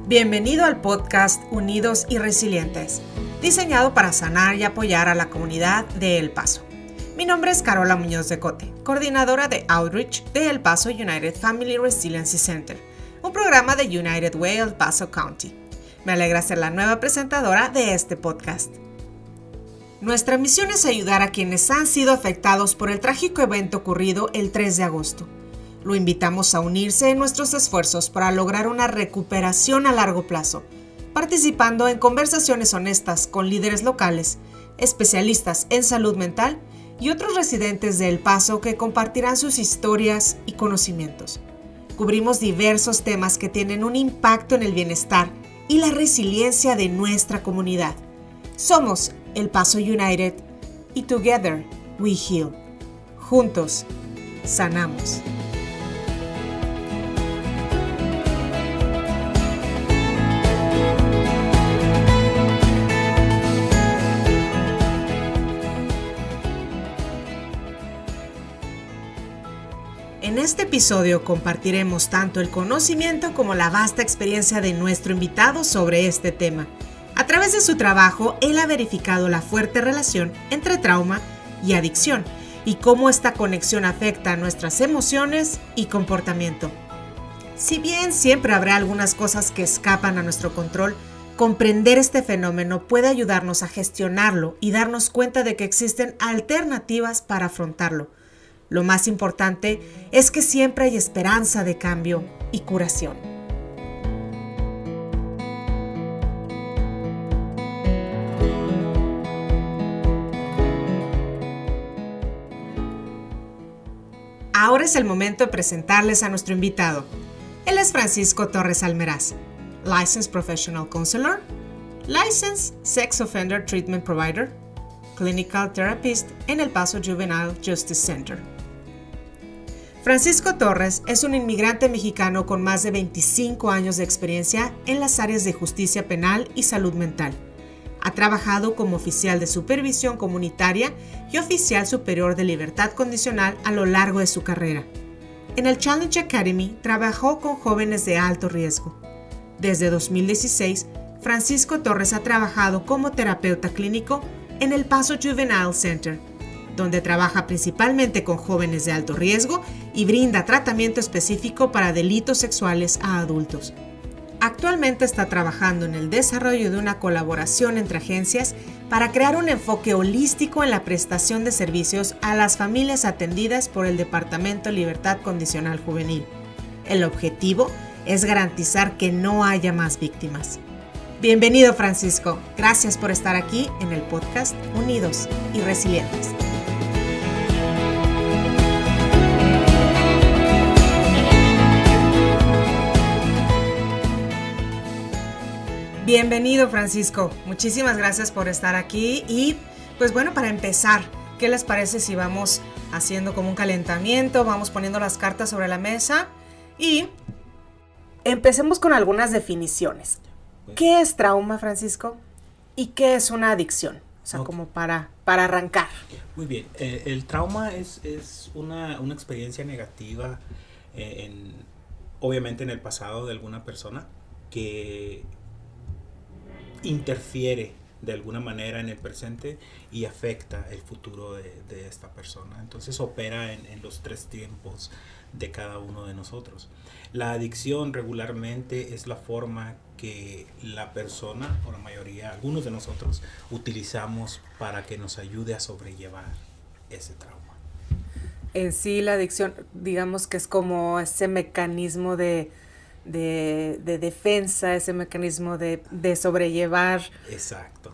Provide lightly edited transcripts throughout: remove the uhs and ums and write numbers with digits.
Bienvenido al podcast Unidos y Resilientes, diseñado para sanar y apoyar a la comunidad de El Paso. Mi nombre es Carola Muñoz de Cote, coordinadora de Outreach de El Paso United Family Resiliency Center, un programa de United Way El Paso County. Me alegra ser la nueva presentadora de este podcast. Nuestra misión es ayudar a quienes han sido afectados por el trágico evento ocurrido el 3 de agosto. Lo invitamos a unirse en nuestros esfuerzos para lograr una recuperación a largo plazo, participando en conversaciones honestas con líderes locales, especialistas en salud mental y otros residentes de El Paso que compartirán sus historias y conocimientos. Cubrimos diversos temas que tienen un impacto en el bienestar y la resiliencia de nuestra comunidad. Somos El Paso United y Together We Heal. Juntos, sanamos. En este episodio compartiremos tanto el conocimiento como la vasta experiencia de nuestro invitado sobre este tema. A través de su trabajo, él ha verificado la fuerte relación entre trauma y adicción y cómo esta conexión afecta a nuestras emociones y comportamiento. Si bien siempre habrá algunas cosas que escapan a nuestro control, comprender este fenómeno puede ayudarnos a gestionarlo y darnos cuenta de que existen alternativas para afrontarlo. Lo más importante es que siempre hay esperanza de cambio y curación. Ahora es el momento de presentarles a nuestro invitado. Él es Francisco Torres Almeraz, Licensed Professional Counselor, Licensed Sex Offender Treatment Provider, Clinical Therapist en El Paso Juvenile Justice Center. Francisco Torres es un inmigrante mexicano con más de 25 años de experiencia en las áreas de justicia penal y salud mental. Ha trabajado como oficial de supervisión comunitaria y oficial superior de libertad condicional a lo largo de su carrera. En el Challenge Academy trabajó con jóvenes de alto riesgo. Desde 2016, Francisco Torres ha trabajado como terapeuta clínico en El Paso Juvenile Center, donde trabaja principalmente con jóvenes de alto riesgo y brinda tratamiento específico para delitos sexuales a adultos. Actualmente está trabajando en el desarrollo de una colaboración entre agencias para crear un enfoque holístico en la prestación de servicios a las familias atendidas por el Departamento de Libertad Condicional Juvenil. El objetivo es garantizar que no haya más víctimas. Bienvenido, Francisco. Gracias por estar aquí en el podcast Unidos y Resilientes. Bienvenido, Francisco. Muchísimas gracias por estar aquí y pues bueno, para empezar, ¿qué les parece si vamos haciendo como un calentamiento? Vamos poniendo las cartas sobre la mesa y empecemos con algunas definiciones. ¿Qué es trauma, Francisco? ¿Y qué es una adicción? O sea, como para arrancar. Muy bien. El trauma es una experiencia negativa, obviamente en el pasado de alguna persona que interfiere de alguna manera en el presente y afecta el futuro de esta persona. Entonces opera en los tres tiempos de cada uno de nosotros. La adicción regularmente es la forma que la persona, o la mayoría, algunos de nosotros, utilizamos para que nos ayude a sobrellevar ese trauma. En sí, la adicción, digamos que es como ese mecanismo de defensa, ese mecanismo de sobrellevar. Exacto.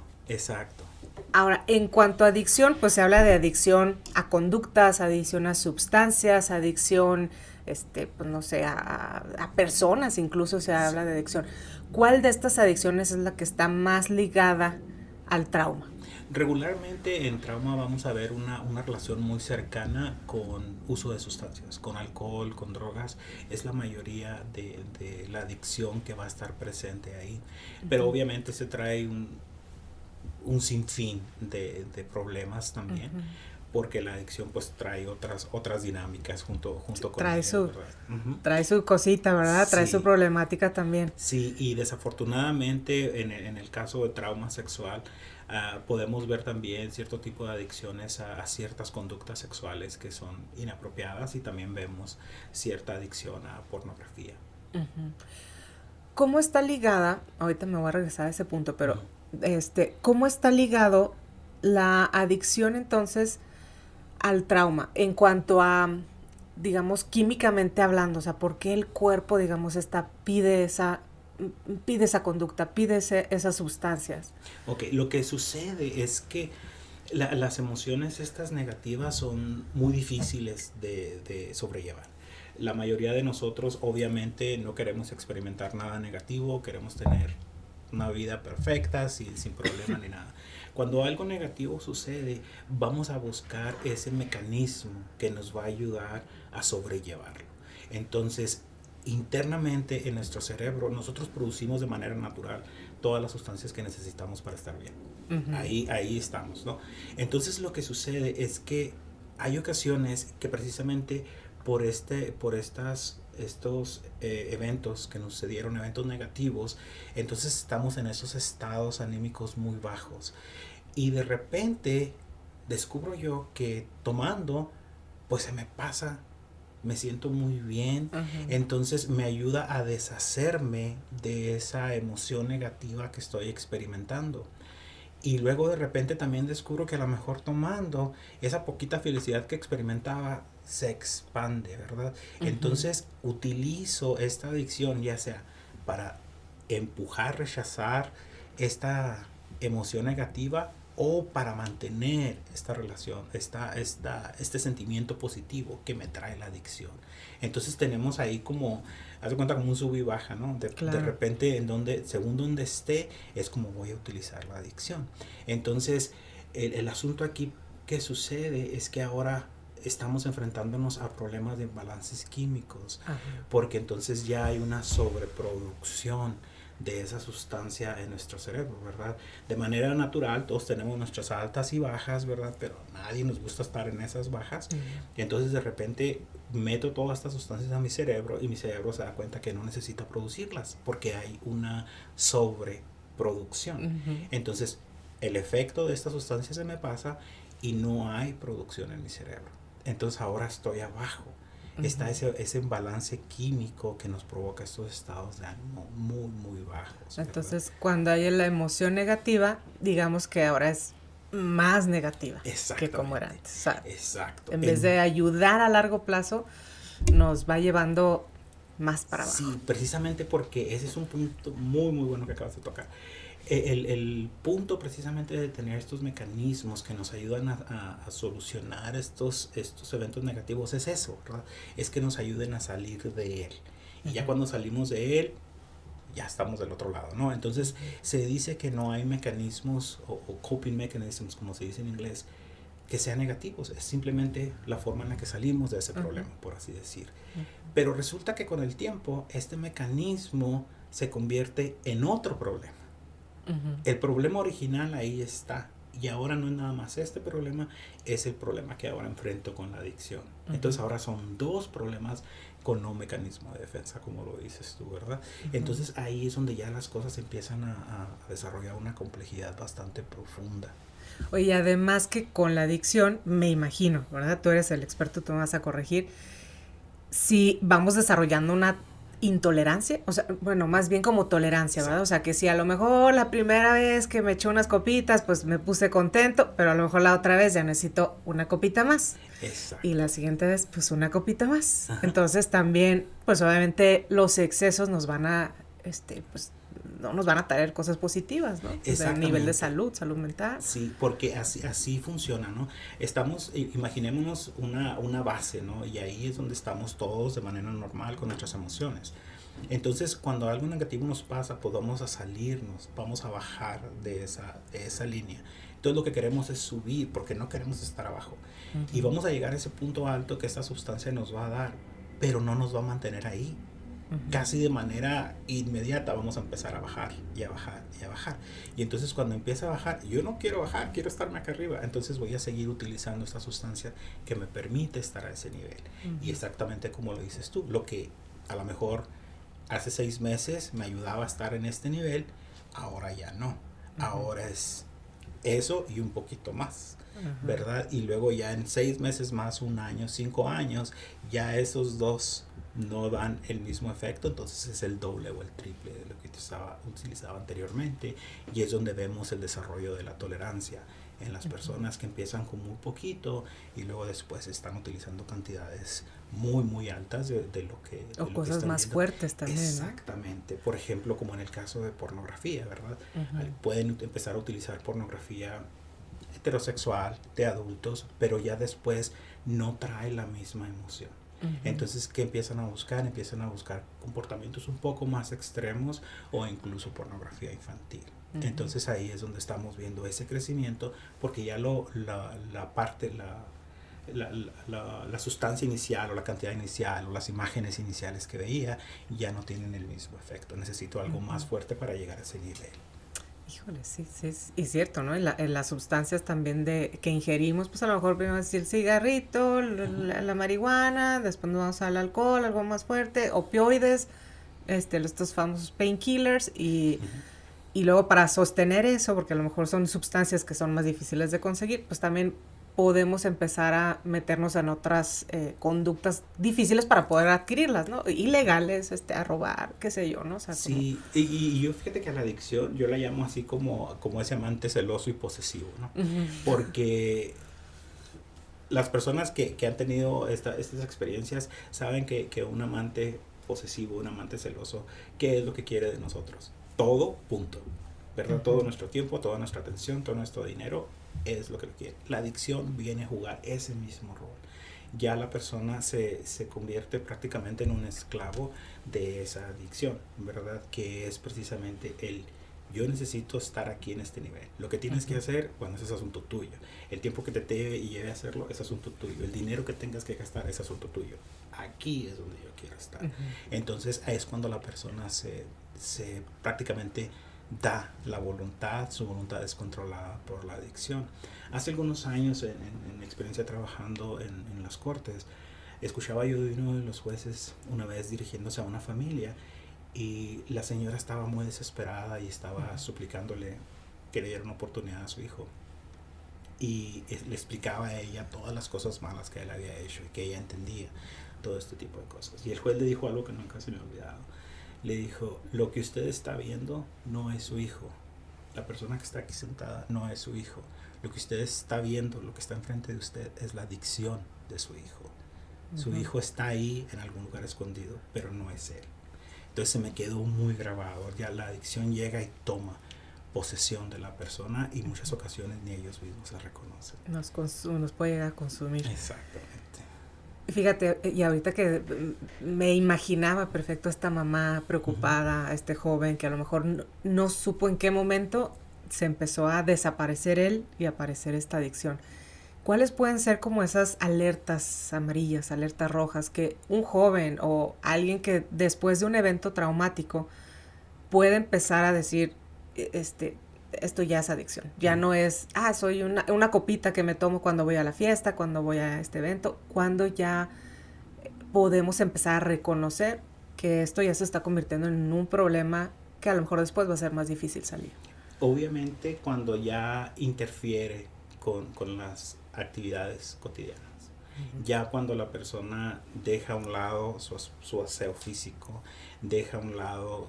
Ahora, en cuanto a adicción, pues se habla de adicción a conductas, adicción a sustancias, adicción, pues no sé, a personas, incluso se habla de adicción. ¿Cuál de estas adicciones es la que está más ligada al trauma? Regularmente en trauma vamos a ver una relación muy cercana con uso de sustancias, con alcohol, con drogas. Es la mayoría de la adicción que va a estar presente ahí. Pero obviamente se trae un sinfín de problemas también. porque la adicción pues trae otras dinámicas junto con trae ella, su ¿verdad? Uh-huh. trae su cosita, ¿verdad? Trae Sí. su problemática también. Sí, y desafortunadamente en el caso de trauma sexual podemos ver también cierto tipo de adicciones a ciertas conductas sexuales que son inapropiadas, y también vemos cierta adicción a pornografía. Uh-huh. ¿Cómo está ligada, ahorita me voy a regresar a ese punto, pero cómo está ligado la adicción entonces al trauma en cuanto a, digamos, químicamente hablando? O sea, ¿por qué el cuerpo, digamos, pide esa conducta, pide esas sustancias? Ok, lo que sucede es que las emociones estas negativas son muy difíciles de sobrellevar. La mayoría de nosotros obviamente no queremos experimentar nada negativo, queremos tener una vida perfecta, sin problema ni nada. Cuando algo negativo sucede, vamos a buscar ese mecanismo que nos va a ayudar a sobrellevarlo. Entonces, internamente en nuestro cerebro, nosotros producimos de manera natural todas las sustancias que necesitamos para estar bien. Uh-huh. Ahí estamos, ¿no? Entonces, lo que sucede es que hay ocasiones que precisamente por estos eventos que nos sucedieron, eventos negativos, entonces estamos en esos estados anímicos muy bajos, y de repente descubro yo que tomando pues se me pasa, me siento muy bien. Uh-huh. Entonces me ayuda a deshacerme de esa emoción negativa que estoy experimentando. Y luego de repente también descubro que a lo mejor tomando, esa poquita felicidad que experimentaba se expande, ¿verdad? Uh-huh. Entonces utilizo esta adicción ya sea para empujar, rechazar esta emoción negativa, o para mantener esta relación, este sentimiento positivo que me trae la adicción. Entonces tenemos ahí como, haz de cuenta, como un sub y baja, ¿no? Claro. De repente, según donde esté, es como voy a utilizar la adicción. Entonces, el asunto aquí que sucede es que ahora estamos enfrentándonos a problemas de imbalances químicos. Ajá. Porque entonces ya hay una sobreproducción de esa sustancia en nuestro cerebro, ¿verdad? De manera natural todos tenemos nuestras altas y bajas, ¿verdad? Pero a nadie nos gusta estar en esas bajas. Uh-huh. Y entonces de repente meto todas estas sustancias a mi cerebro, y mi cerebro se da cuenta que no necesita producirlas porque hay una sobreproducción. Uh-huh. Entonces el efecto de estas sustancias se me pasa y no hay producción en mi cerebro. Entonces ahora estoy abajo. Uh-huh. Está ese imbalance químico que nos provoca estos estados de ánimo muy, muy bajos. Entonces, ¿verdad? Cuando hay la emoción negativa, digamos que ahora es más negativa que como era antes. O sea, exacto. En vez de ayudar a largo plazo, nos va llevando más para abajo. Sí, precisamente porque ese es un punto muy, muy bueno que acabas de tocar. El punto precisamente de tener estos mecanismos que nos ayudan a solucionar estos eventos negativos es eso, ¿verdad? Es que nos ayuden a salir de él. Y uh-huh. Ya cuando salimos de él, ya estamos del otro lado, ¿no? Entonces se dice que no hay mecanismos o coping mechanisms, como se dice en inglés, que sean negativos. Es simplemente la forma en la que salimos de ese uh-huh. problema, por así decir. Uh-huh. Pero resulta que con el tiempo este mecanismo se convierte en otro problema. Uh-huh. El problema original ahí está, y ahora no es nada más este problema, es el problema que ahora enfrento con la adicción. Uh-huh. Entonces ahora son dos problemas con no mecanismo de defensa, como lo dices tú, ¿verdad? Uh-huh. Entonces ahí es donde ya las cosas empiezan a desarrollar una complejidad bastante profunda. Oye, además que con la adicción, me imagino, ¿verdad? Tú eres el experto, tú me vas a corregir, si vamos desarrollando una intolerancia, o sea, bueno, más bien como tolerancia, ¿verdad? O sea, que si a lo mejor la primera vez que me eché unas copitas, pues me puse contento, pero a lo mejor la otra vez ya necesito una copita más. Exacto. Y la siguiente vez, pues una copita más. Ajá. Entonces también, pues obviamente los excesos nos van a, pues no nos van a traer cosas positivas, ¿no? A nivel de salud mental. Sí, porque así funciona, ¿no? Imaginémonos una base, ¿no? Y ahí es donde estamos todos de manera normal con nuestras emociones. Entonces, cuando algo negativo nos pasa, pues vamos a salirnos, vamos a bajar de esa línea. Entonces, lo que queremos es subir, porque no queremos estar abajo. Uh-huh. Y vamos a llegar a ese punto alto que esta sustancia nos va a dar, pero no nos va a mantener ahí. casi de manera inmediata vamos a empezar a bajar y a bajar y a bajar. Y entonces cuando empieza a bajar, yo no quiero bajar, quiero estarme acá arriba. Entonces voy a seguir utilizando esta sustancia que me permite estar a ese nivel. Y exactamente como lo dices tú, lo que a lo mejor hace 6 meses me ayudaba a estar en este nivel, ahora ya no. Ahora es eso y un poquito más, ¿verdad? Y luego ya en 6 meses más, 1 año, 5 años, ya esos dos no dan el mismo efecto, entonces es el doble o el triple de lo que utilizaba anteriormente, y es donde vemos el desarrollo de la tolerancia en las personas que empiezan con muy poquito y luego después están utilizando cantidades muy muy altas de lo que o de cosas más viendo. fuertes también, Exactamente, ¿no? Por ejemplo, como en el caso de pornografía, ¿verdad? Pueden empezar a utilizar pornografía heterosexual de adultos, pero ya después no trae la misma emoción. Entonces, ¿qué empiezan a buscar? Empiezan a buscar comportamientos un poco más extremos o incluso pornografía infantil. Entonces ahí es donde estamos viendo ese crecimiento, porque ya la sustancia inicial o la cantidad inicial o las imágenes iniciales que veía ya no tienen el mismo efecto. Necesito algo más fuerte para llegar a ese nivel. Híjole, sí, y cierto, ¿no? En las sustancias también que ingerimos, pues a lo mejor primero es el cigarrito, la marihuana, después nos vamos al alcohol, algo más fuerte, opioides, estos famosos painkillers, y luego para sostener eso, porque a lo mejor son sustancias que son más difíciles de conseguir, pues también podemos empezar a meternos en otras conductas difíciles para poder adquirirlas, ¿no? Ilegales, a robar, qué sé yo, ¿no? O sea, sí, y yo fíjate que a la adicción yo la llamo así como ese amante celoso y posesivo, ¿no? Porque las personas que han tenido estas experiencias saben que un amante posesivo, un amante celoso, ¿qué es lo que quiere de nosotros? Todo, punto, ¿verdad? Todo nuestro tiempo, toda nuestra atención, todo nuestro dinero es lo que lo quiere. La adicción viene a jugar ese mismo rol. Ya la persona se convierte prácticamente en un esclavo de esa adicción, ¿verdad? Que es precisamente yo necesito estar aquí en este nivel. Lo que tienes que hacer, bueno, ese es asunto tuyo. El tiempo que te lleve a hacerlo es asunto tuyo. El dinero que tengas que gastar es asunto tuyo. Aquí es donde yo quiero estar. Entonces es cuando la persona se prácticamente da la voluntad, su voluntad es controlada por la adicción. Hace algunos años, en experiencia trabajando en las cortes, escuchaba yo de uno de los jueces una vez dirigiéndose a una familia, y la señora estaba muy desesperada y estaba suplicándole que le diera una oportunidad a su hijo, y le explicaba a ella todas las cosas malas que él había hecho y que ella entendía todo este tipo de cosas. Y el juez le dijo algo que nunca se me ha olvidado. Le dijo: lo que usted está viendo no es su hijo. La persona que está aquí sentada no es su hijo. Lo que usted está viendo, lo que está enfrente de usted, es la adicción de su hijo. Su hijo está ahí en algún lugar escondido, pero no es él. Entonces se me quedó muy grabado. Ya la adicción llega y toma posesión de la persona, y muchas ocasiones ni ellos mismos se reconocen. Nos puede llegar a consumir. Exactamente. Fíjate, y ahorita que me imaginaba perfecto esta mamá preocupada, este joven que a lo mejor no supo en qué momento se empezó a desaparecer él y aparecer esta adicción. ¿Cuáles pueden ser como esas alertas amarillas, alertas rojas, que un joven o alguien que después de un evento traumático puede empezar a decir, esto ya es adicción, ya no es, soy una copita que me tomo cuando voy a la fiesta, cuando voy a este evento, cuando ya podemos empezar a reconocer que esto ya se está convirtiendo en un problema que a lo mejor después va a ser más difícil salir? Obviamente cuando ya interfiere con las actividades cotidianas. Ya cuando la persona deja a un lado su aseo físico, deja a un lado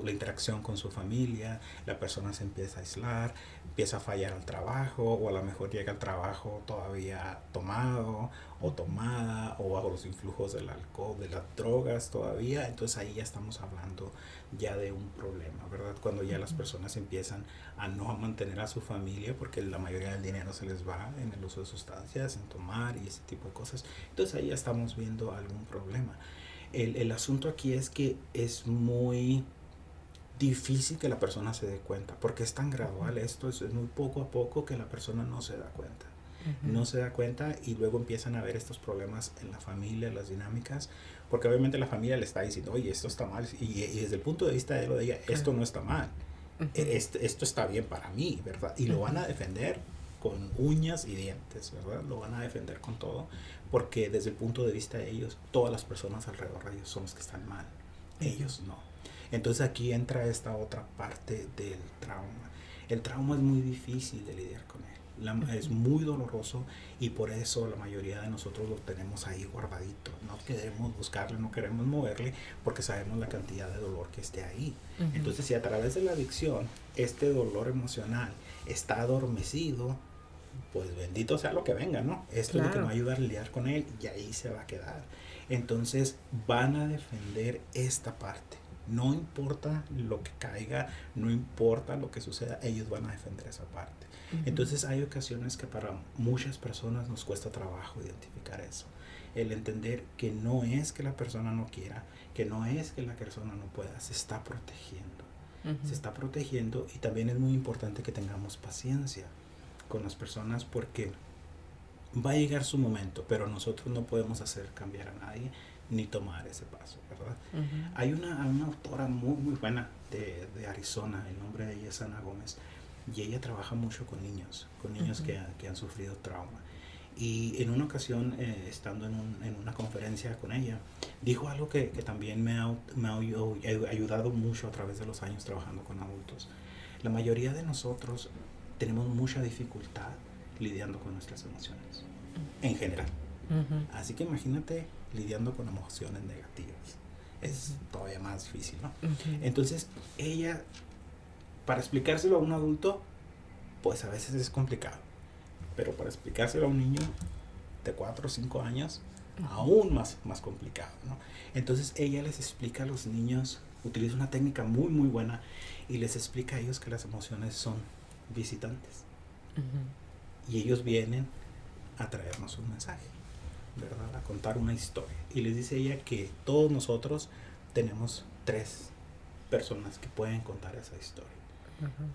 la interacción con su familia, la persona se empieza a aislar, empieza a fallar al trabajo, o a lo mejor llega al trabajo todavía tomado o tomada, o bajo los influjos del alcohol, de las drogas todavía. Entonces ahí ya estamos hablando ya de un problema, ¿verdad? Cuando ya las personas empiezan a no mantener a su familia, porque la mayoría del dinero se les va en el uso de sustancias, en tomar y ese tipo de cosas. Entonces ahí ya estamos viendo algún problema. El asunto aquí es que es muy difícil que la persona se dé cuenta, porque es tan gradual esto, es muy poco a poco que la persona no se da cuenta. No se da cuenta y luego empiezan a ver estos problemas en la familia, las dinámicas, porque obviamente la familia le está diciendo, oye, esto está mal, y desde el punto de vista de él o de ella, esto no está mal, esto está bien para mí, ¿verdad? Y lo van a defender con uñas y dientes, ¿verdad? Lo van a defender con todo, porque desde el punto de vista de ellos, todas las personas alrededor de ellos son los que están mal, ellos no. Entonces aquí entra esta otra parte del trauma. El trauma es muy difícil de lidiar con él. Es muy doloroso y por eso la mayoría de nosotros lo tenemos ahí guardadito. No queremos buscarle, no queremos moverle porque sabemos la cantidad de dolor que esté ahí. Entonces si a través de la adicción este dolor emocional está adormecido, pues bendito sea lo que venga, ¿no? Esto es lo que nos va a ayudar a lidiar con él y ahí se va a quedar. Entonces van a defender esta parte. No importa lo que caiga, no importa lo que suceda, ellos van a defender esa parte. Entonces hay ocasiones que para muchas personas nos cuesta trabajo identificar eso. El entender que no es que la persona no quiera, que no es que la persona no pueda, se está protegiendo. Se está protegiendo y también es muy importante que tengamos paciencia con las personas porque va a llegar su momento, pero nosotros no podemos hacer cambiar a nadie ni tomar ese paso, ¿verdad? Hay una autora muy buena de Arizona, el nombre de ella es Ana Gómez, y ella trabaja mucho con niños que han sufrido trauma. Y en una ocasión, estando en una conferencia con ella, dijo algo que también me ha ayudado mucho a través de los años trabajando con adultos. La mayoría de nosotros tenemos mucha dificultad lidiando con nuestras emociones, en general. Así que imagínate lidiando con emociones negativas. Es todavía más difícil, ¿no? Entonces, ella, para explicárselo a un adulto, pues a veces es complicado. Pero para explicárselo a un niño de 4 o 5 años, aún más complicado, ¿no? Entonces, ella les explica a los niños, utiliza una técnica muy buena y les explica a ellos que las emociones son visitantes. Y ellos vienen a traernos un mensaje, ¿verdad? A contar una historia. Y les dice ella que todos nosotros tenemos 3 personas que pueden contar esa historia,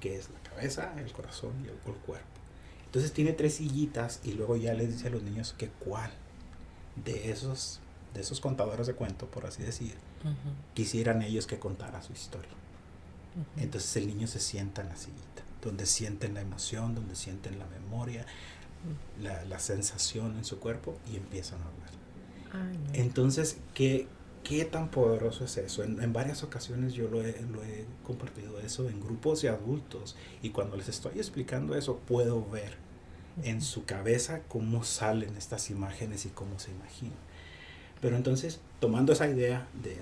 que es la cabeza, el corazón y el cuerpo. Entonces tiene 3 sillitas y luego ya les dice a los niños que cuál de esos contadores de cuento, por así decir, quisieran ellos que contara su historia. Entonces el niño se sienta en la sillita, donde sienten la emoción, donde sienten la memoria, la sensación en su cuerpo y empiezan a hablar. Entonces, ¿qué tan poderoso es eso? En varias ocasiones yo lo he compartido eso en grupos de adultos y cuando les estoy explicando eso puedo ver en su cabeza cómo salen estas imágenes y cómo se imaginan. Pero entonces, tomando esa idea de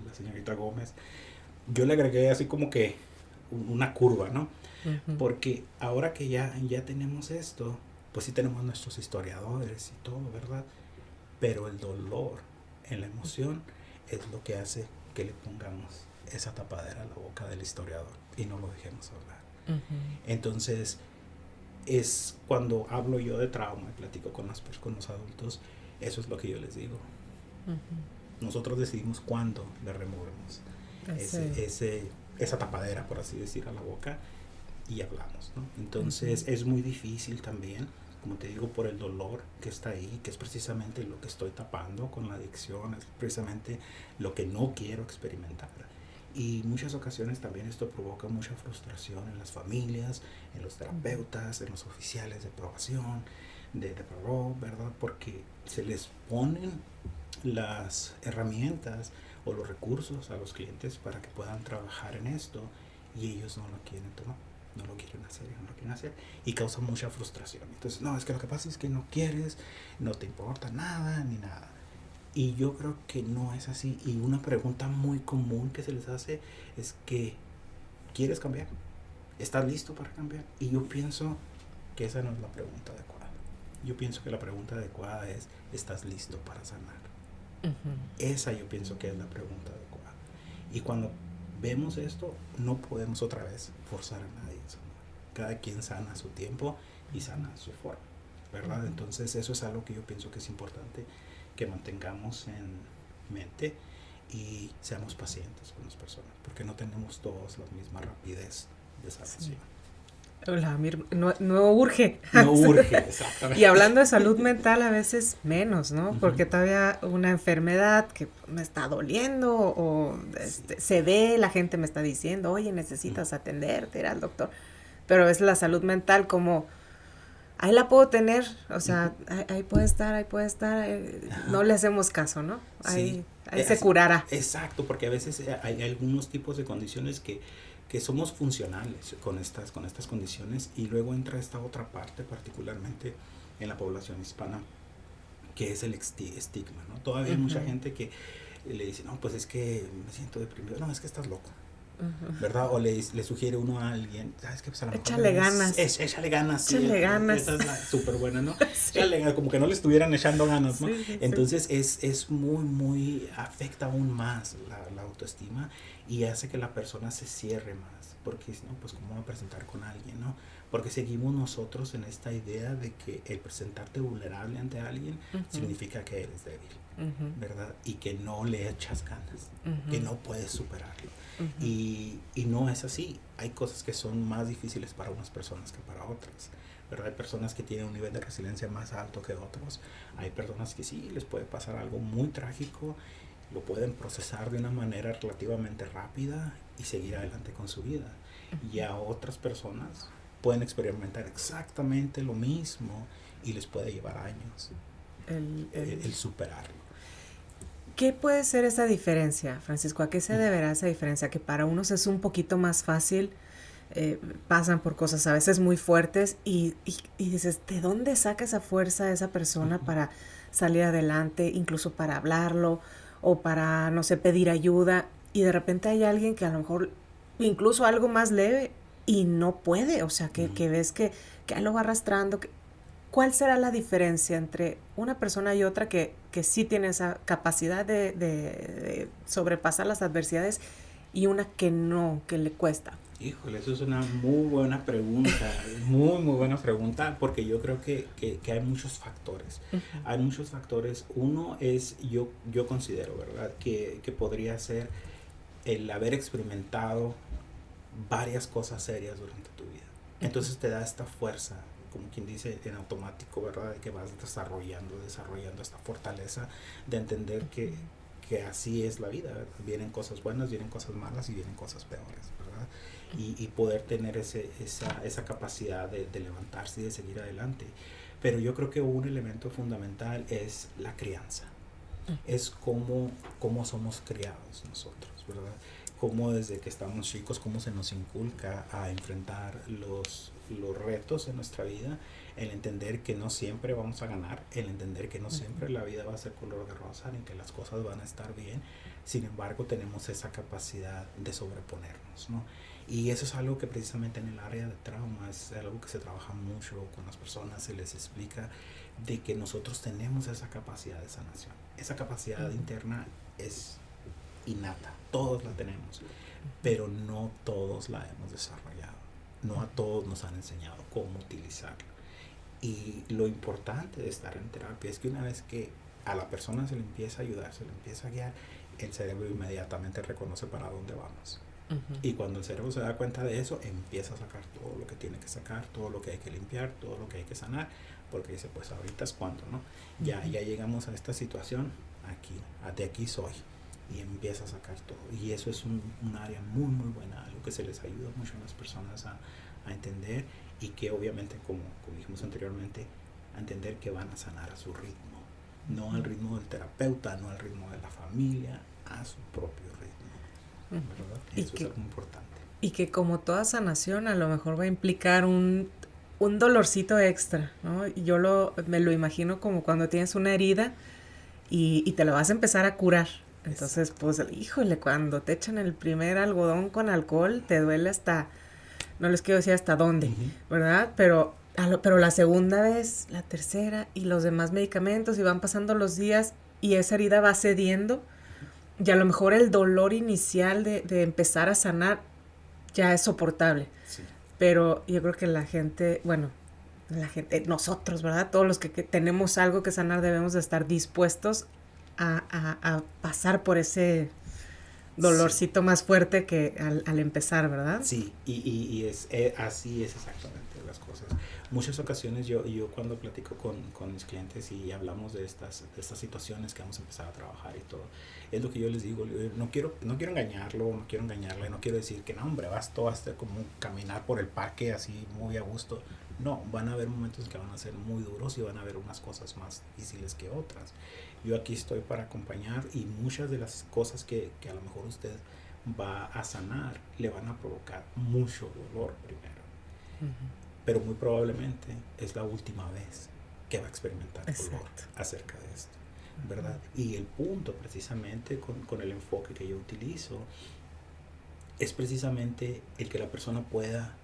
la señorita Gómez, yo le agregué así como que una curva, ¿no? Porque ahora que ya tenemos esto, pues sí tenemos nuestros historiadores y todo, ¿verdad? Pero el dolor en la emoción es lo que hace que le pongamos esa tapadera a la boca del historiador y no lo dejemos hablar. Entonces, es cuando hablo yo de trauma y platico con los adultos, eso es lo que yo les digo. Nosotros decidimos cuándo le removemos esa tapadera, por así decir, a la boca y hablamos, ¿no? Entonces es muy difícil también, como te digo, por el dolor que está ahí, que es precisamente lo que estoy tapando con la adicción, es precisamente lo que no quiero experimentar. Y muchas ocasiones también esto provoca mucha frustración en las familias, en los terapeutas, en los oficiales de aprobación, de parole, ¿verdad? Porque se les ponen las herramientas o los recursos a los clientes para que puedan trabajar en esto y ellos no lo quieren tomar, no lo quieren hacer y causa mucha frustración. Entonces, no, es que lo que pasa es que no quieres, no te importa nada ni nada. Y yo creo que no es así. Y una pregunta muy común que se les hace es que ¿quieres cambiar? ¿Estás listo para cambiar? Y yo pienso que esa no es la pregunta adecuada. Yo pienso que la pregunta adecuada es ¿estás listo para sanar? Esa yo pienso que es la pregunta adecuada. Y cuando vemos esto, no podemos otra vez forzar a nadie a sanar. Cada quien sana a su tiempo y sana a su forma, ¿verdad? Entonces eso es algo que yo pienso que es importante que mantengamos en mente y seamos pacientes con las personas, porque no tenemos todos la misma rapidez de sanación. No urge. No urge, exactamente. Y hablando de salud mental, a veces menos, ¿no? Porque todavía una enfermedad que me está doliendo o se ve, la gente me está diciendo, oye, necesitas atenderte, ir al doctor. Pero es la salud mental como, ahí la puedo tener, o sea, ahí puede estar, no le hacemos caso, ¿no? Ahí se curará. Exacto, porque a veces hay algunos tipos de condiciones que somos funcionales con estas condiciones, y luego entra esta otra parte, particularmente en la población hispana, que es el estigma, ¿no? Todavía hay mucha gente que le dice, no, pues es que me siento deprimido, no, es que estás loco. ¿Verdad? O le sugiere uno a alguien, ¿sabes qué? Pues a lo mejor échale ganas. Échale ganas. Échale ganas. Esa es súper buena, ¿no? Sí. Échale ganas, como que no le estuvieran echando ganas, ¿no? Sí. Entonces es muy, afecta aún más la autoestima, y hace que la persona se cierre más, porque no, pues cómo va a presentar con alguien, ¿no? Porque seguimos nosotros en esta idea de que el presentarte vulnerable ante alguien significa que eres débil, ¿verdad? Y que no le echas ganas, que no puedes superarlo. Y no es así. Hay cosas que son más difíciles para unas personas que para otras, ¿verdad? Hay personas que tienen un nivel de resiliencia más alto que otros. Hay personas que sí les puede pasar algo muy trágico, lo pueden procesar de una manera relativamente rápida y seguir adelante con su vida. Y a otras personas pueden experimentar exactamente lo mismo y les puede llevar años el superarlo. ¿Qué puede ser esa diferencia, Francisco? ¿A qué se deberá esa diferencia? Que para unos es un poquito más fácil, pasan por cosas a veces muy fuertes y dices, ¿de dónde saca esa fuerza esa persona para salir adelante, incluso para hablarlo o para, no sé, pedir ayuda? Y de repente hay alguien que a lo mejor incluso algo más leve y no puede, o sea, que ves que lo va arrastrando. ¿Cuál será la diferencia entre una persona y otra que sí tiene esa capacidad de sobrepasar las adversidades y una que no, que le cuesta? Híjole, eso es una muy buena pregunta, muy buena pregunta, porque yo creo que hay muchos factores. Hay muchos factores. Uno es, yo considero, ¿verdad?, que podría ser el haber experimentado varias cosas serias durante tu vida. Entonces te da esta fuerza, como quien dice, en automático, ¿verdad?, de que vas desarrollando esta fortaleza de entender que así es la vida, ¿verdad? Vienen cosas buenas, vienen cosas malas y vienen cosas peores, ¿verdad? Y poder tener esa capacidad de levantarse y de seguir adelante. Pero yo creo que un elemento fundamental es la crianza. Es cómo somos criados nosotros, ¿verdad? Cómo desde que estamos chicos, cómo se nos inculca a enfrentar los retos en nuestra vida, el entender que no siempre vamos a ganar, el entender que no siempre la vida va a ser color de rosa, ni que las cosas van a estar bien. Sin embargo, tenemos esa capacidad de sobreponernos, ¿no? Y eso es algo que precisamente en el área de trauma es algo que se trabaja mucho con las personas, se les explica de que nosotros tenemos esa capacidad de sanación. Esa capacidad interna es innata, todos la tenemos, pero no todos la hemos desarrollado, no a todos nos han enseñado cómo utilizarla. Y lo importante de estar en terapia es que una vez que a la persona se le empieza a ayudar, se le empieza a guiar, el cerebro inmediatamente reconoce para dónde vamos. Y cuando el cerebro se da cuenta de eso, empieza a sacar todo lo que tiene que sacar, todo lo que hay que limpiar, todo lo que hay que sanar, porque dice, pues ahorita es cuando, ¿no? Ya llegamos a esta situación, de aquí soy. Y empieza a sacar todo. Y eso es un área muy buena, algo que se les ayuda mucho a las personas a entender, y que obviamente, como dijimos anteriormente, a entender que van a sanar a su ritmo, no al ritmo del terapeuta, no al ritmo de la familia, a su propio ritmo, ¿verdad? Eso es algo importante. Y que como toda sanación a lo mejor va a implicar un dolorcito extra, ¿no? Yo me lo imagino como cuando tienes una herida y te la vas a empezar a curar. Entonces, pues, híjole, cuando te echan el primer algodón con alcohol, te duele hasta, no les quiero decir hasta dónde, ¿verdad? Pero la segunda vez, la tercera y los demás medicamentos, y van pasando los días y esa herida va cediendo, y a lo mejor el dolor inicial de empezar a sanar ya es soportable. Sí. Pero yo creo que nosotros, ¿verdad? Todos los que tenemos algo que sanar debemos de estar dispuestos a pasar por ese dolorcito más fuerte que al empezar, ¿verdad? Sí, y así es exactamente las cosas. Muchas ocasiones yo cuando platico con mis clientes y hablamos de estas situaciones que vamos a empezar a trabajar y todo, es lo que yo les digo, no quiero engañarlo, no quiero engañarle, no quiero decir que no, hombre, vas a como caminar por el parque así muy a gusto. No, van a haber momentos que van a ser muy duros y van a haber unas cosas más difíciles que otras. Yo aquí estoy para acompañar y muchas de las cosas que a lo mejor usted va a sanar le van a provocar mucho dolor primero. Pero muy probablemente es la última vez que va a experimentar dolor acerca de esto, ¿verdad? Y el punto precisamente con el enfoque que yo utilizo es precisamente el que la persona pueda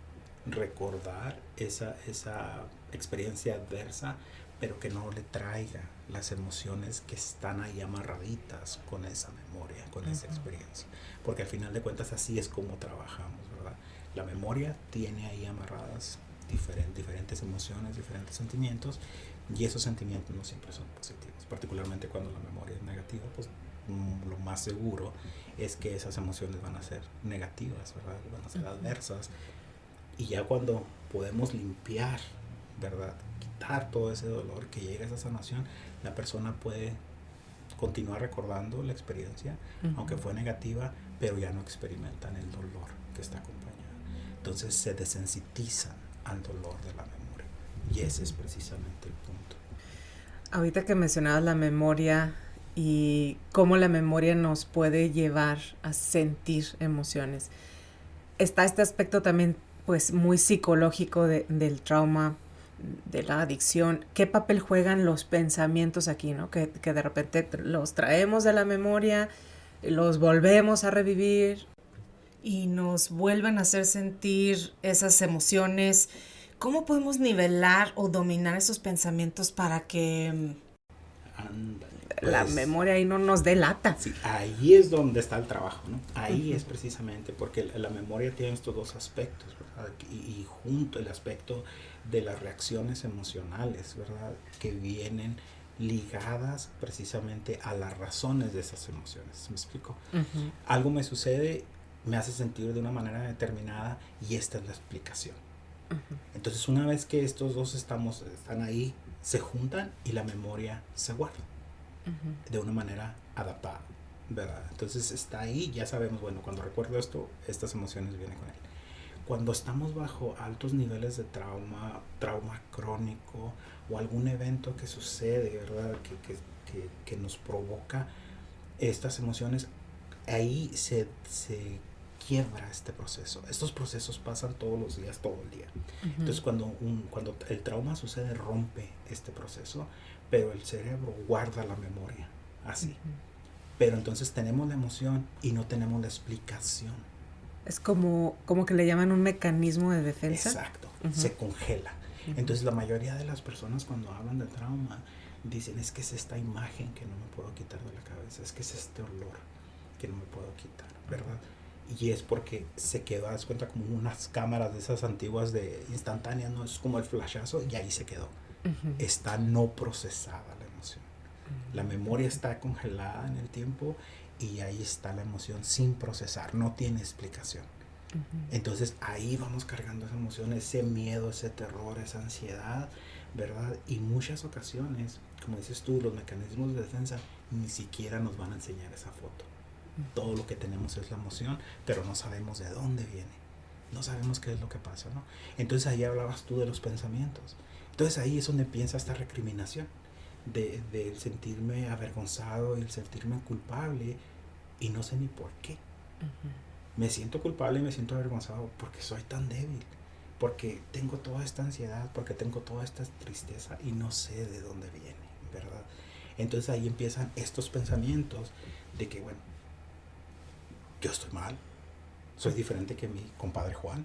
recordar esa experiencia adversa, pero que no le traiga las emociones que están ahí amarraditas con esa memoria, con esa experiencia. Porque al final de cuentas así es como trabajamos, ¿verdad? La memoria tiene ahí amarradas diferentes emociones, diferentes sentimientos, y esos sentimientos no siempre son positivos, particularmente cuando la memoria es negativa, pues lo más seguro es que esas emociones van a ser negativas, ¿verdad? Van a ser adversas, y ya cuando podemos limpiar, ¿verdad? Quitar todo ese dolor, que llegue a esa sanación, la persona puede continuar recordando la experiencia, aunque fue negativa, pero ya no experimentan el dolor que está acompañado. Entonces se desensitizan al dolor de la memoria. Y ese es precisamente el punto. Ahorita que mencionabas la memoria y cómo la memoria nos puede llevar a sentir emociones, está este aspecto también pues muy psicológico del trauma, de la adicción. ¿Qué papel juegan los pensamientos aquí, no? Que de repente los traemos de la memoria, los volvemos a revivir y nos vuelven a hacer sentir esas emociones. ¿Cómo podemos nivelar o dominar esos pensamientos para que la memoria ahí no nos delata? Sí, ahí es donde está el trabajo, ¿no? Ahí es precisamente porque la memoria tiene estos dos aspectos, ¿verdad? Y junto el aspecto de las reacciones emocionales, ¿verdad? Que vienen ligadas precisamente a las razones de esas emociones. ¿Me explico? Algo me sucede, me hace sentir de una manera determinada y esta es la explicación. Entonces una vez que estos dos están ahí, se juntan y la memoria se guarda de una manera adaptada, ¿verdad? Entonces está ahí, ya sabemos, bueno, cuando recuerdo esto, estas emociones vienen con él. Cuando estamos bajo altos niveles de trauma crónico o algún evento que sucede, ¿verdad? Que nos provoca estas emociones, ahí se quiebra este proceso. Estos procesos pasan todos los días, todo el día. Entonces cuando el trauma sucede, rompe este proceso, pero el cerebro guarda la memoria, así. Pero entonces tenemos la emoción y no tenemos la explicación. Es como que le llaman un mecanismo de defensa. Exacto, se congela. Entonces la mayoría de las personas cuando hablan de trauma dicen, es que es esta imagen que no me puedo quitar de la cabeza, es que es este olor que no me puedo quitar, ¿verdad? Y es porque se quedó, das cuenta, como unas cámaras de esas antiguas de instantáneas, no es como el flashazo, y ahí se quedó. Está no procesada la emoción. La memoria está congelada en el tiempo y ahí está la emoción sin procesar, no tiene explicación. Entonces ahí vamos cargando esa emoción, ese miedo, ese terror, esa ansiedad, ¿verdad? Y muchas ocasiones, como dices tú, los mecanismos de defensa ni siquiera nos van a enseñar esa foto. Todo lo que tenemos es la emoción, pero no sabemos de dónde viene, no sabemos qué es lo que pasa, ¿no? Entonces ahí hablabas tú de los pensamientos. Entonces ahí es donde empieza esta recriminación de sentirme avergonzado y el sentirme culpable y no sé ni por qué. Me siento culpable y me siento avergonzado porque soy tan débil, porque tengo toda esta ansiedad, porque tengo toda esta tristeza y no sé de dónde viene, ¿verdad? Entonces ahí empiezan estos pensamientos de que, bueno, yo estoy mal, soy diferente que mi compadre Juan,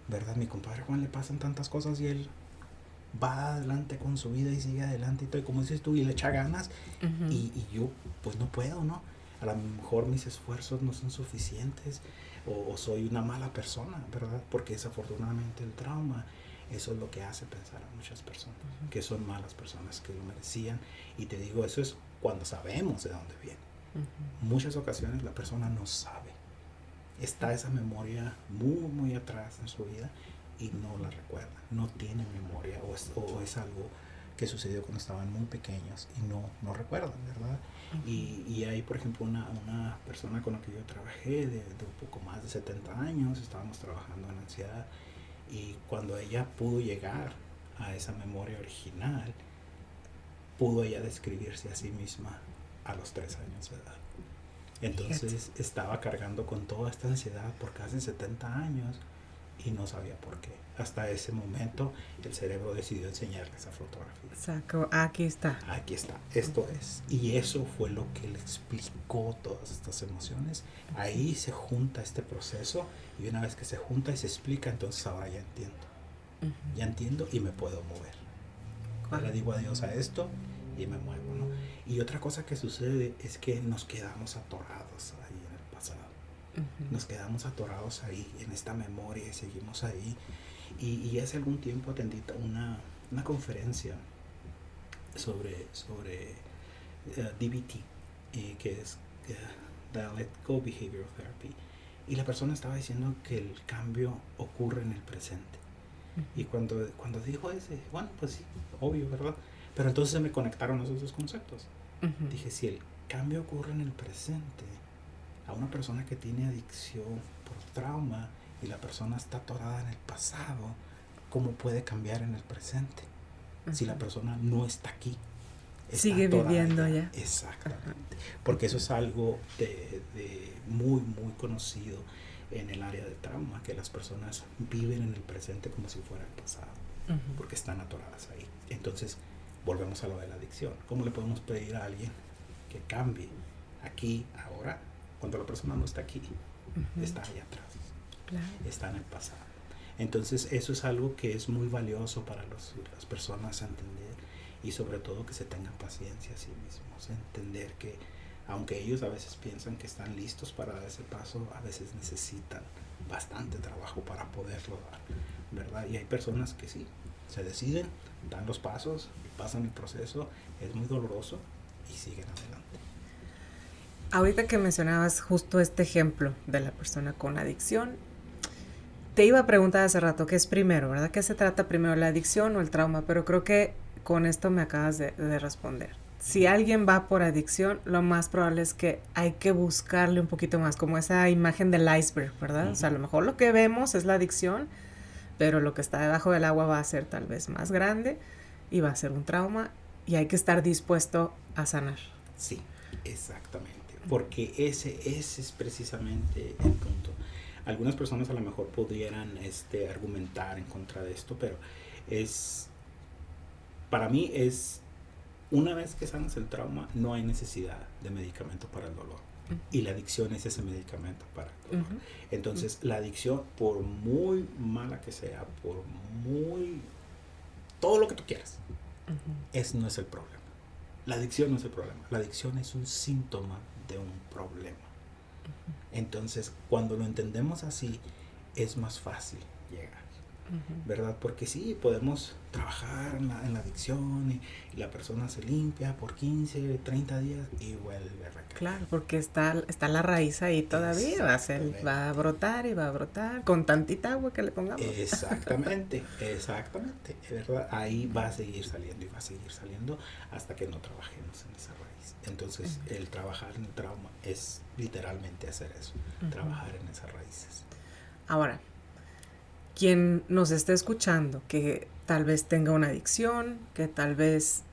¿verdad? Mi compadre Juan le pasan tantas cosas y él va adelante con su vida y sigue adelante y todo, y como dices tú, y le echa ganas, y yo pues no puedo, ¿no? A lo mejor mis esfuerzos no son suficientes o soy una mala persona, ¿verdad? Porque desafortunadamente el trauma, eso es lo que hace pensar a muchas personas, que son malas personas, que lo merecían. Y te digo, eso es cuando sabemos de dónde viene. Muchas ocasiones la persona no sabe. Está esa memoria muy, muy atrás en su vida y no la recuerda. No tiene memoria o es algo que sucedió cuando estaban muy pequeños y no recuerdan, ¿verdad? Y hay, por ejemplo, una persona con la que yo trabajé de un poco más de 70 años, estábamos trabajando en ansiedad, y cuando ella pudo llegar a esa memoria original, pudo ella describirse a sí misma a los 3 años de edad. Entonces estaba cargando con toda esta ansiedad por casi 70 años y no sabía por qué. Hasta ese momento el cerebro decidió enseñarle esa fotografía. Saco, aquí está. Aquí está, esto es. Y eso fue lo que le explicó todas estas emociones. Ahí se junta este proceso, y una vez que se junta y se explica, entonces ahora ya entiendo. Ya entiendo y me puedo mover. Ya le digo adiós a esto y me muevo, ¿no? Y otra cosa que sucede es que nos quedamos atorados ahí en el pasado. Nos quedamos atorados ahí en esta memoria y seguimos ahí. Y hace algún tiempo atendí una conferencia sobre DBT, que es Let Go Behavioral Therapy, y la persona estaba diciendo que el cambio ocurre en el presente. Y cuando dijo ese, bueno, pues sí, obvio, ¿verdad? Pero entonces se me conectaron esos dos conceptos. Dije, si el cambio ocurre en el presente, a una persona que tiene adicción por trauma y la persona está atorada en el pasado, ¿cómo puede cambiar en el presente? Si la persona no está aquí, sigue viviendo allá. Exactamente. Porque eso es algo de muy, muy conocido en el área de trauma, que las personas viven en el presente como si fuera el pasado, porque están atoradas ahí. Entonces, volvemos a lo de la adicción. ¿Cómo le podemos pedir a alguien que cambie aquí, ahora, cuando la persona no está aquí? Está allá atrás. Claro. Está en el pasado. Entonces, eso es algo que es muy valioso para las personas a entender, y sobre todo que se tengan paciencia a sí mismos, entender que aunque ellos a veces piensan que están listos para dar ese paso, a veces necesitan bastante trabajo para poderlo dar, ¿verdad? Y hay personas que sí, se deciden, dan los pasos, pasan el proceso, es muy doloroso y siguen adelante. Ahorita que mencionabas justo este ejemplo de la persona con adicción, te iba a preguntar hace rato qué es primero, ¿verdad? ¿Qué se trata primero, la adicción o el trauma? Pero creo que con esto me acabas de responder. Si alguien va por adicción, lo más probable es que hay que buscarle un poquito más, como esa imagen del iceberg, ¿verdad? O sea, a lo mejor lo que vemos es la adicción, pero lo que está debajo del agua va a ser tal vez más grande y va a ser un trauma, y hay que estar dispuesto a sanar. Sí, exactamente, porque ese es precisamente el punto. Algunas personas a lo mejor pudieran argumentar en contra de esto, pero para mí es, una vez que sanas el trauma, no hay necesidad de medicamento para el dolor. Y la adicción es ese medicamento para el dolor. Entonces, la adicción, por muy mala que sea, por muy... todo lo que tú quieras, ese no es el problema. La adicción no es el problema. La adicción es un síntoma de un problema. Entonces, cuando lo entendemos así, es más fácil llegar. ¿Verdad? Porque sí, podemos trabajar en la adicción y la persona se limpia por 15, 30 días y vuelve a recaer. Claro, porque está la raíz ahí todavía, va a brotar y va a brotar con tantita agua que le pongamos. Exactamente, ¿verdad? Ahí va a seguir saliendo y va a seguir saliendo hasta que no trabajemos en esa raíz. Entonces, el trabajar en el trauma es literalmente hacer eso, trabajar en esas raíces. Ahora, quien nos esté escuchando, que tal vez tenga una adicción, que tal vez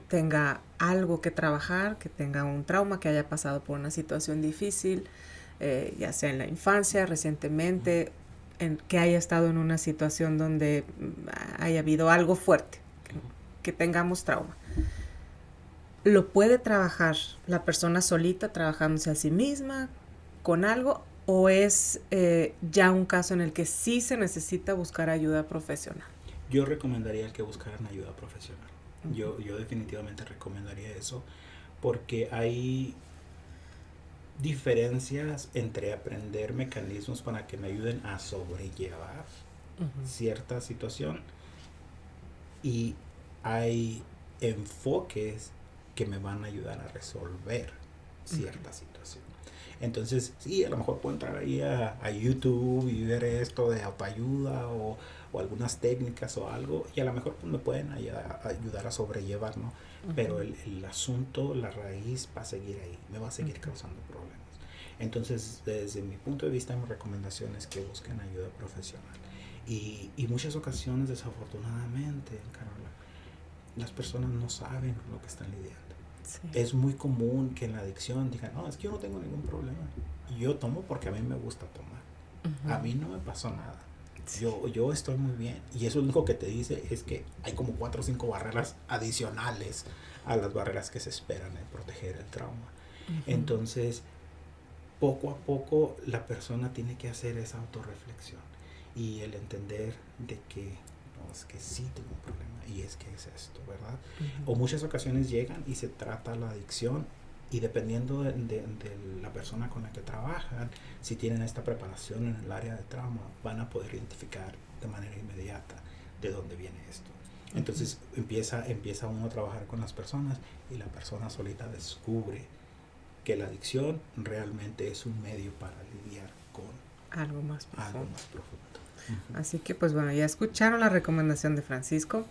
tenga algo que trabajar, que tenga un trauma, que haya pasado por una situación difícil, ya sea en la infancia, recientemente, que haya estado en una situación donde haya habido algo fuerte, que tengamos trauma. ¿Lo puede trabajar la persona solita, trabajándose a sí misma, con algo? ¿O es ya un caso en el que sí se necesita buscar ayuda profesional? Yo recomendaría que buscaran ayuda profesional. Yo definitivamente recomendaría eso, porque hay diferencias entre aprender mecanismos para que me ayuden a sobrellevar cierta situación, y hay enfoques que me van a ayudar a resolver cierta situación. Entonces, sí, a lo mejor puedo entrar ahí a YouTube y ver esto de autoayuda o algunas técnicas o algo, y a lo mejor pues, me pueden ayudar a sobrellevar, ¿no? Pero el asunto, la raíz va a seguir ahí, me va a seguir causando problemas. Entonces, desde mi punto de vista, mi recomendación es que busquen ayuda profesional. Y muchas ocasiones, desafortunadamente, Carola, las personas no saben lo que están lidiando. Sí. Es muy común que en la adicción digan, no, es que yo no tengo ningún problema. Yo tomo porque a mí me gusta tomar. A mí no me pasó nada. Sí. Yo estoy muy bien. Y eso lo único que te dice es que hay como 4 o 5 barreras adicionales a las barreras que se esperan en proteger el trauma. Entonces, poco a poco la persona tiene que hacer esa autorreflexión y el entender de que no, es que sí tengo un problema y es que es esto, ¿verdad? O muchas ocasiones llegan y se trata la adicción y dependiendo de la persona con la que trabajan, si tienen esta preparación en el área de trauma, van a poder identificar de manera inmediata de dónde viene esto. Entonces empieza uno a trabajar con las personas y la persona solita descubre que la adicción realmente es un medio para lidiar con algo más profundo. Así que pues bueno, ya escucharon la recomendación de Francisco.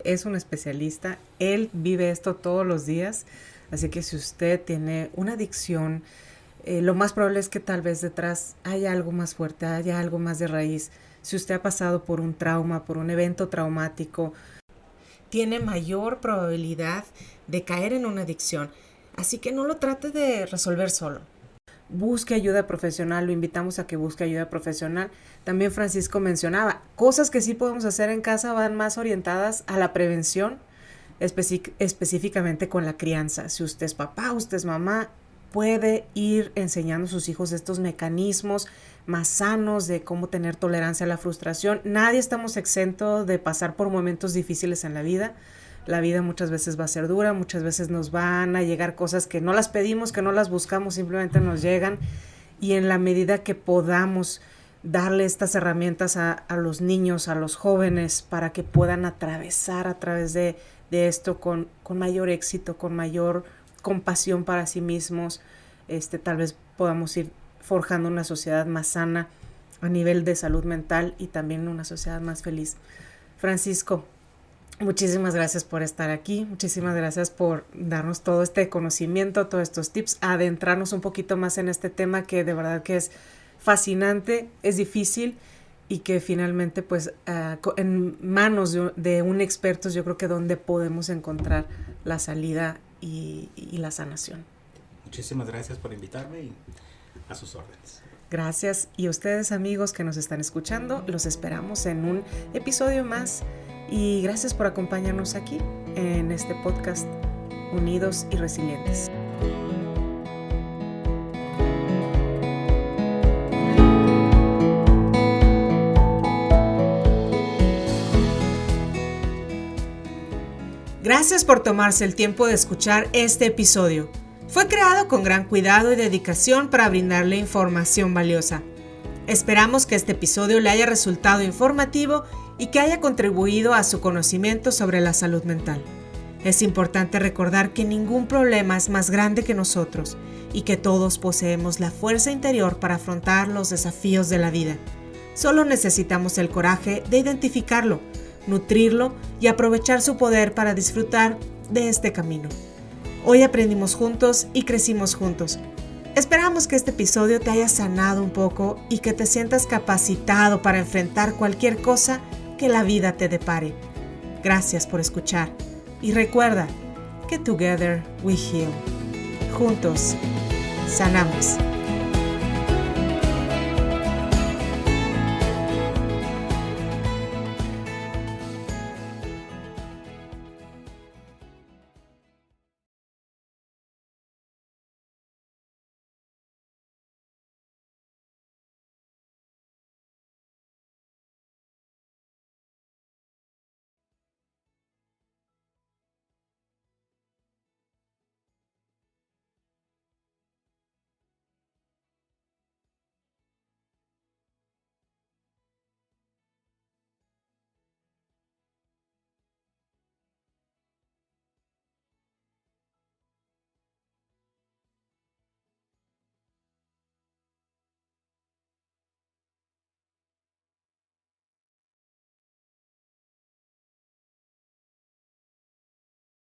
Es un especialista, él vive esto todos los días, así que si usted tiene una adicción, lo más probable es que tal vez detrás haya algo más fuerte, haya algo más de raíz. Si usted ha pasado por un trauma, por un evento traumático, tiene mayor probabilidad de caer en una adicción, así que no lo trate de resolver solo. Busque ayuda profesional, lo invitamos a que busque ayuda profesional. También Francisco mencionaba, cosas que sí podemos hacer en casa van más orientadas a la prevención, específicamente con la crianza. Si usted es papá, usted es mamá, puede ir enseñando a sus hijos estos mecanismos más sanos de cómo tener tolerancia a la frustración. Nadie estamos exentos de pasar por momentos difíciles en la vida. La vida muchas veces va a ser dura, muchas veces nos van a llegar cosas que no las pedimos, que no las buscamos, simplemente nos llegan. Y en la medida que podamos darle estas herramientas a los niños, a los jóvenes, para que puedan atravesar a través de esto con mayor éxito, con mayor compasión para sí mismos, tal vez podamos ir forjando una sociedad más sana a nivel de salud mental y también una sociedad más feliz. Francisco, muchísimas gracias por estar aquí, muchísimas gracias por darnos todo este conocimiento, todos estos tips, adentrarnos un poquito más en este tema que de verdad que es fascinante, es difícil y que finalmente pues en manos de un experto yo creo que donde podemos encontrar la salida y la sanación. Muchísimas gracias por invitarme y a sus órdenes. Gracias, y a ustedes amigos que nos están escuchando, los esperamos en un episodio más y gracias por acompañarnos aquí en este podcast Unidos y Resilientes. Gracias por tomarse el tiempo de escuchar este episodio. Fue creado con gran cuidado y dedicación para brindarle información valiosa. Esperamos que este episodio le haya resultado informativo y que haya contribuido a su conocimiento sobre la salud mental. Es importante recordar que ningún problema es más grande que nosotros y que todos poseemos la fuerza interior para afrontar los desafíos de la vida. Solo necesitamos el coraje de identificarlo, nutrirlo y aprovechar su poder para disfrutar de este camino. Hoy aprendimos juntos y crecimos juntos. Esperamos que este episodio te haya sanado un poco y que te sientas capacitado para enfrentar cualquier cosa que la vida te depare. Gracias por escuchar y recuerda que together we heal. Juntos sanamos.